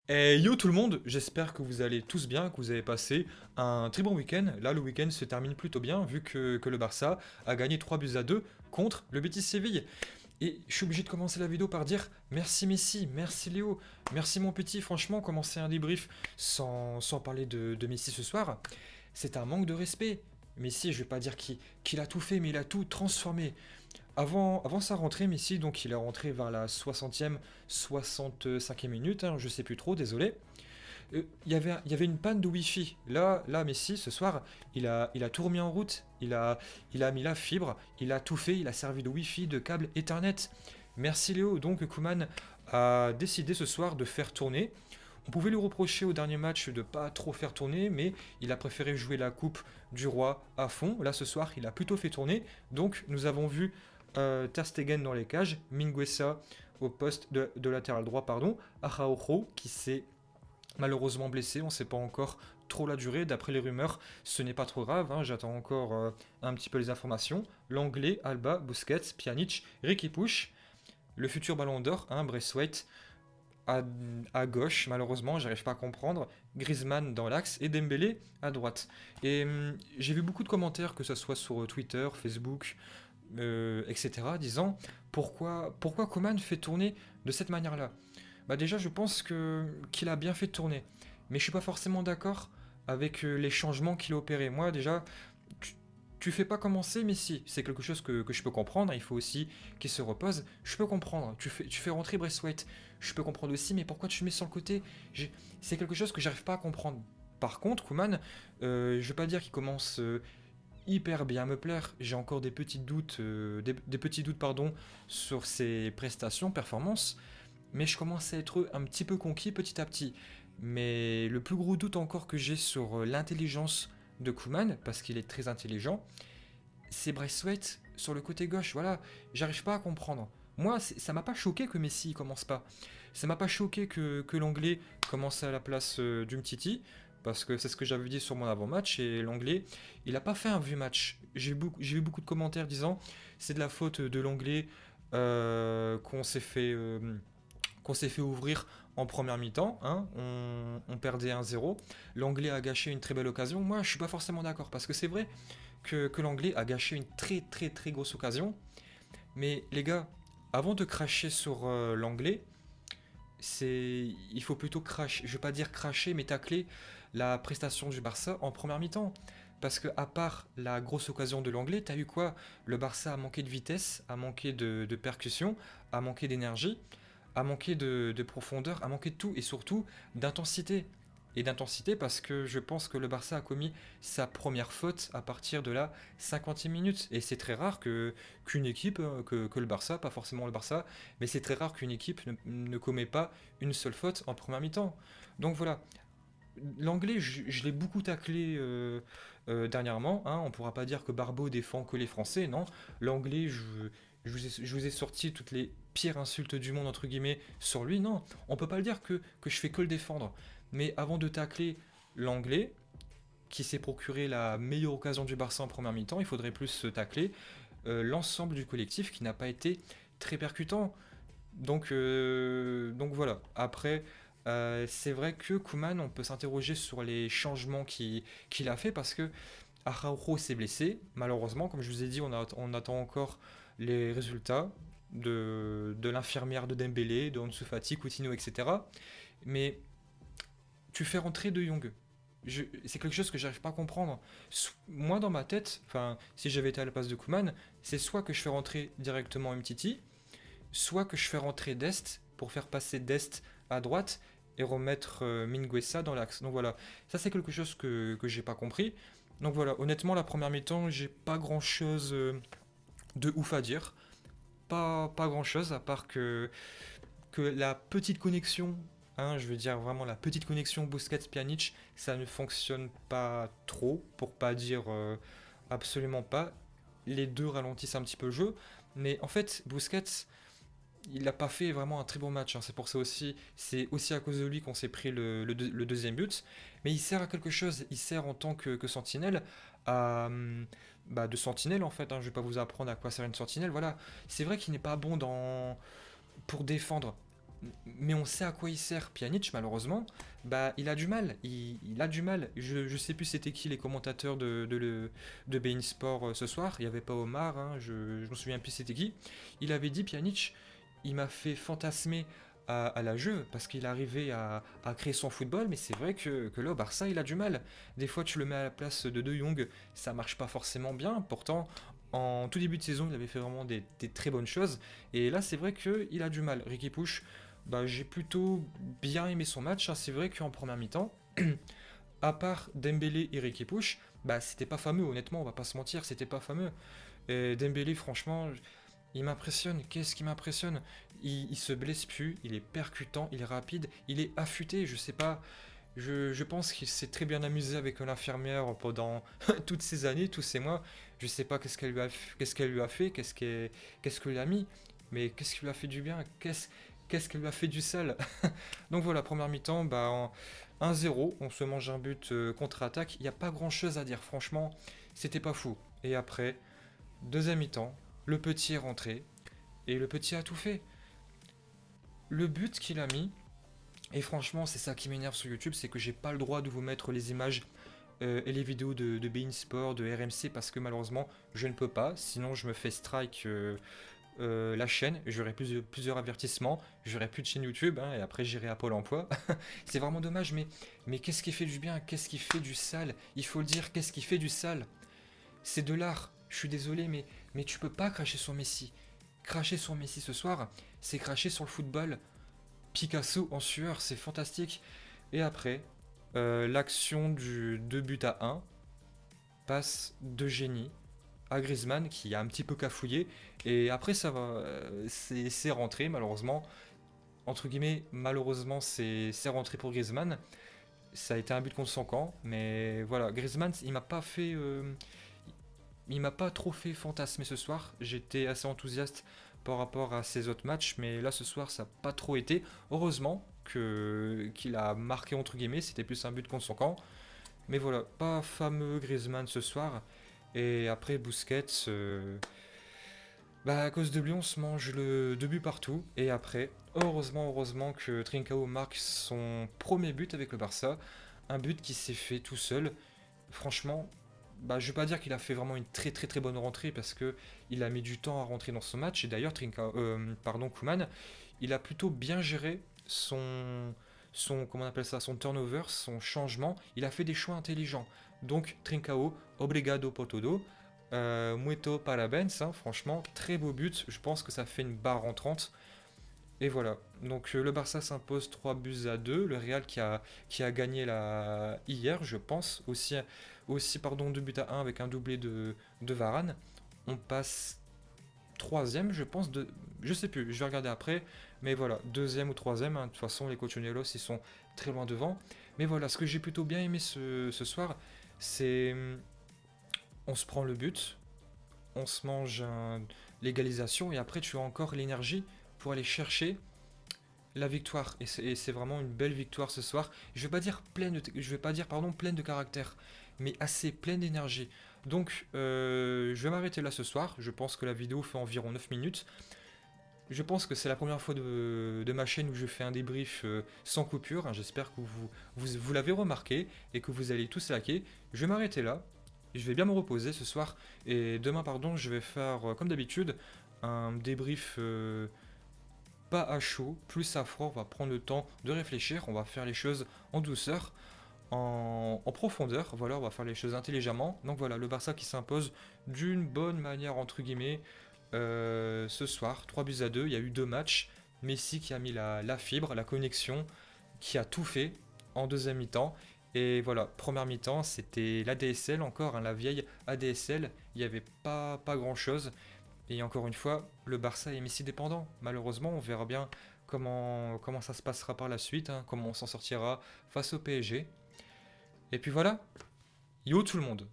Et yo tout le monde, j'espère que vous allez tous bien, que vous avez passé un très bon week-end. Là, le week-end se termine plutôt bien, vu que le Barça a gagné 3-2 contre le Betis Séville. Et je suis obligé de commencer la vidéo par dire merci Messi, merci Léo, merci mon petit. Franchement, commencer un débrief sans parler de Messi ce soir, c'est un manque de respect. Messi, je vais pas dire qu'il a tout fait, mais il a tout transformé. Avant sa rentrée, Messi, donc il est rentré vers la 60e, 65e minute, hein, je sais plus trop, désolé. Il y avait une panne de Wi-Fi. Là, Messi, ce soir, il a tout remis en route. Il a mis la fibre, il a tout fait, il a servi de Wi-Fi, de câble Ethernet. Merci Léo. Donc Kuman a décidé ce soir de faire tourner. On pouvait lui reprocher au dernier match de pas trop faire tourner, mais il a préféré jouer la coupe du roi à fond. Là, ce soir, il a plutôt fait tourner. Donc, nous avons vu Ter Stegen dans les cages, Minguesa au poste de latéral droit, pardon, Araujo qui s'est malheureusement blessé, on ne sait pas encore trop la durée, d'après les rumeurs, ce n'est pas trop grave, hein, j'attends encore un petit peu les informations. L'anglais, Alba, Busquets, Pjanic, Ricky Push, le futur ballon d'or, hein, Braithwaite, à, à gauche, malheureusement, j'arrive pas à comprendre, Griezmann dans l'axe et Dembélé à droite. Et j'ai vu beaucoup de commentaires, que ce soit sur Twitter, Facebook, etc., disant pourquoi Coman fait tourner de cette manière-là. Bah déjà, je pense qu'il a bien fait tourner, mais je suis pas forcément d'accord avec les changements qu'il a opérés. Moi, déjà, tu, tu fais pas commencer Messi, c'est quelque chose que je peux comprendre. Il faut aussi qu'il se repose. Je peux comprendre. Tu fais rentrer Braithwaite, je peux comprendre aussi, mais pourquoi tu le mets sur le côté? C'est quelque chose que j'arrive pas à comprendre. Par contre, Koeman, je vais pas dire qu'il commence hyper bien à me plaire. J'ai encore des petits doutes, des petits doutes pardon, sur ses prestations, performances, mais je commence à être un petit peu conquis petit à petit. Mais le plus gros doute encore que j'ai sur l'intelligence de Koeman, parce qu'il est très intelligent, c'est Braithwaite sur le côté gauche. Voilà, j'arrive pas à comprendre. Moi, ça m'a pas choqué que Messi commence pas. Ça m'a pas choqué que l'anglais commence à la place d'Umtiti, parce que c'est ce que j'avais dit sur mon avant-match, et l'anglais, il a pas fait un vieux match. J'ai vu beaucoup de commentaires disant c'est de la faute de l'anglais qu'on s'est fait ouvrir en première mi-temps, hein, on perdait 1-0. L'anglais a gâché une très belle occasion. Moi, je suis pas forcément d'accord parce que c'est vrai que l'anglais a gâché une très très très grosse occasion. Mais les gars, avant de cracher sur l'anglais, il faut plutôt cracher, je vais pas dire cracher, mais tacler la prestation du Barça en première mi-temps. Parce que à part la grosse occasion de l'anglais, t'as eu quoi? Le Barça a manqué de vitesse, a manqué de percussion, a manqué d'énergie, a manqué de profondeur, a manqué de tout et surtout d'intensité. Et d'intensité parce que je pense que le Barça a commis sa première faute à partir de la 50e minute. Et c'est très rare qu'une équipe, que le Barça, pas forcément le Barça, mais c'est très rare qu'une équipe ne commet pas une seule faute en première mi-temps. Donc voilà, l'anglais, je l'ai beaucoup taclé dernièrement, hein. On pourra pas dire que Barbeau défend que les Français, non. L'anglais, je vous ai sorti toutes les pires insultes du monde, entre guillemets, sur lui, non. On peut pas le dire que je fais que le défendre. Mais avant de tacler l'anglais, qui s'est procuré la meilleure occasion du Barça en première mi-temps, il faudrait plus se tacler l'ensemble du collectif qui n'a pas été très percutant. Donc voilà. Après, c'est vrai que Kuman, on peut s'interroger sur les changements qu'il a fait parce que Araujo s'est blessé. Malheureusement, comme je vous ai dit, on attend encore les résultats de l'infirmière de Dembélé, de Ansu Fati, Coutinho, etc. Mais tu fais rentrer De Jong. C'est quelque chose que j'arrive pas à comprendre. Moi, dans ma tête, enfin, si j'avais été à la place de Kuman, c'est soit que je fais rentrer directement Mtiti, soit que je fais rentrer Dest pour faire passer Dest à droite et remettre Minguesa dans l'axe. Donc voilà, ça c'est quelque chose que j'ai pas compris. Donc voilà, honnêtement, la première mi-temps, j'ai pas grand chose de ouf à dire. Pas grand chose à part que la petite connexion, hein, je veux dire vraiment la petite connexion Busquets-Pjanic, ça ne fonctionne pas trop, pour pas dire absolument pas. Les deux ralentissent un petit peu le jeu, mais en fait, Busquets, il n'a pas fait vraiment un très bon match, hein. C'est pour ça aussi, c'est aussi à cause de lui qu'on s'est pris le deuxième but. Mais il sert à quelque chose, il sert en tant que sentinelle à, de sentinelle en fait, hein. Je vais pas vous apprendre à quoi sert une sentinelle. Voilà, c'est vrai qu'il n'est pas bon pour défendre. mais on sait à quoi il sert. Pjanic, malheureusement, bah, il a du mal. Il a du mal. Je sais plus c'était qui les commentateurs de beIN Sport ce soir. Il n'y avait pas Omar, hein, je me souviens plus c'était qui. Il avait dit Pjanic, il m'a fait fantasmer à la jeu parce qu'il arrivait à créer son football, mais c'est vrai que là, au Barça, il a du mal. Des fois, tu le mets à la place de Jong, ça marche pas forcément bien. Pourtant, en tout début de saison, il avait fait vraiment des très bonnes choses. Et là, c'est vrai qu'il a du mal. Ricky Push, bah, j'ai plutôt bien aimé son match, hein. C'est vrai qu'en première mi-temps, à part Dembélé et Ricky Push, bah, c'était pas fameux, honnêtement, on va pas se mentir, c'était pas fameux. Et Dembélé, franchement, il m'impressionne. Qu'est-ce qui m'impressionne? Il se blesse plus, il est percutant, il est rapide, il est affûté. Je sais pas. Je pense qu'il s'est très bien amusé avec l'infirmière pendant toutes ces années, tous ces mois. Je sais pas qu'est-ce qu'elle lui a fait, qu'est-ce qu'elle lui a mis, mais qu'est-ce qui lui a fait du bien, qu'est-ce qu'elle lui a fait du sale. Donc voilà, première mi-temps, bah, 1-0, on se mange un but contre-attaque. Il n'y a pas grand-chose à dire, franchement, c'était pas fou. Et après, deuxième mi-temps, le petit est rentré et le petit a tout fait. Le but qu'il a mis, et franchement, c'est ça qui m'énerve sur YouTube, c'est que j'ai pas le droit de vous mettre les images et les vidéos de beIN Sport, de RMC, parce que malheureusement, je ne peux pas. Sinon, je me fais strike la chaîne, j'aurai plusieurs avertissements, j'aurai plus de chaîne YouTube, hein, et après j'irai à Pôle emploi. C'est vraiment dommage, mais qu'est-ce qui fait du bien? Qu'est-ce qui fait du sale? Il faut le dire, qu'est-ce qui fait du sale? C'est de l'art. Je suis désolé, mais tu peux pas cracher sur Messi. Cracher sur Messi ce soir, c'est cracher sur le football. Picasso en sueur, c'est fantastique. Et après, l'action du 2 buts à 1 passe de génie à Griezmann qui a un petit peu cafouillé. Et après, ça va, c'est rentré malheureusement. Entre guillemets, malheureusement, c'est rentré pour Griezmann. Ça a été un but contre son camp, mais voilà, Griezmann, il m'a pas trop fait fantasmer ce soir. J'étais assez enthousiaste par rapport à ses autres matchs, mais là ce soir ça n'a pas trop été. Heureusement qu'il a marqué entre guillemets, c'était plus un but contre son camp. Mais voilà, pas fameux Griezmann ce soir. Et après Busquets, bah à cause de lui on se mange le 2 buts partout. Et après, heureusement que Trincao marque son premier but avec le Barça. Un but qui s'est fait tout seul. Franchement, bah, je vais pas dire qu'il a fait vraiment une très bonne rentrée parce que il a mis du temps à rentrer dans ce match. Et d'ailleurs, Koeman, il a plutôt bien géré comment on appelle ça, son turnover, son changement. Il a fait des choix intelligents. Donc Trincao, obrigado por todo. Muito parabéns, hein, franchement, très beau but. Je pense que ça fait une barre en 30. Et voilà. Donc le Barça s'impose 3 buts à 2. Le Real qui a gagné hier, je pense, aussi pardon, 2 buts à 1 avec un doublé de Varane. On passe troisième, je pense. Je sais plus, je vais regarder après. Mais voilà, deuxième ou troisième, hein. De toute façon, les Cochoneros, ils sont très loin devant. Mais voilà, ce que j'ai plutôt bien aimé ce soir, c'est on se prend le but, on se mange l'égalisation et après tu as encore l'énergie pour aller chercher la victoire. Et c'est vraiment une belle victoire ce soir. Je vais pas dire pardon pleine de caractère, mais assez pleine d'énergie. Donc je vais m'arrêter là ce soir. Je pense que la vidéo fait environ 9 minutes. Je pense que c'est la première fois de ma chaîne où je fais un débrief sans coupure, hein. J'espère que vous l'avez remarqué et que vous allez tous liker. Je vais m'arrêter là. Je vais bien me reposer ce soir. Et demain, pardon, je vais faire, comme d'habitude, un débrief pas à chaud, plus à froid. On va prendre le temps de réfléchir. On va faire les choses en douceur, en profondeur. Voilà, on va faire les choses intelligemment. Donc voilà, le Barça qui s'impose d'une bonne manière, entre guillemets, ce soir. 3 buts à 2. Il y a eu deux matchs. Messi qui a mis la fibre, la connexion, qui a tout fait en deuxième mi-temps. Et voilà, première mi-temps, c'était l'ADSL encore, hein, la vieille ADSL. Il n'y avait pas grand-chose. Et encore une fois, le Barça est Messi dépendant. Malheureusement, on verra bien comment ça se passera par la suite, hein, comment on s'en sortira face au PSG. Et puis voilà, yo tout le monde.